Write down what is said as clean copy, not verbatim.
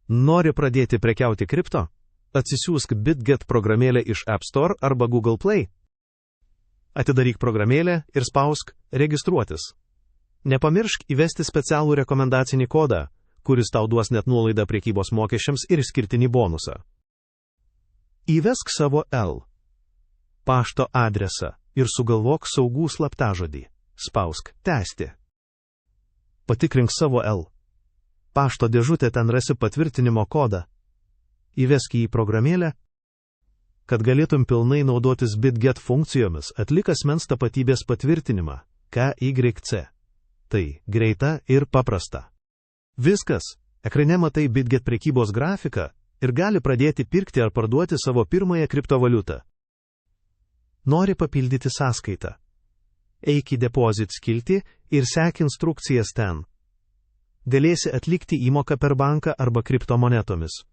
Nori pradėti prekiauti kripto? Atsisiųsk BitGet programėlę iš App Store arba Google Play. Atidaryk programėlę ir spausk registruotis. Nepamiršk įvesti specialų rekomendacinį kodą, kuris tau duos net nuolaidą prekybos mokesčiams ir išskirtinį bonusą. Įvesk savo pašto adresą ir sugalvok saugų slaptažodį. Spausk tęsti. Patikrink savo pašto dėžutę, ten rasi patvirtinimo kodą. Įvesk jį į programėlę. Kad galėtum pilnai naudotis BitGet funkcijomis, atlik asmens tapatybės patvirtinimą KYC. Tai greita ir paprasta. Viskas. Ekrane matai BitGet prekybos grafiką ir gali pradėti pirkti ar parduoti savo pirmąją kriptovaliutą. Nori papildyti sąskaitą? Eik į Deposit skiltį ir sek instrukcijas ten. Galėsi atlikti įmoką per banką arba kriptomonetomis.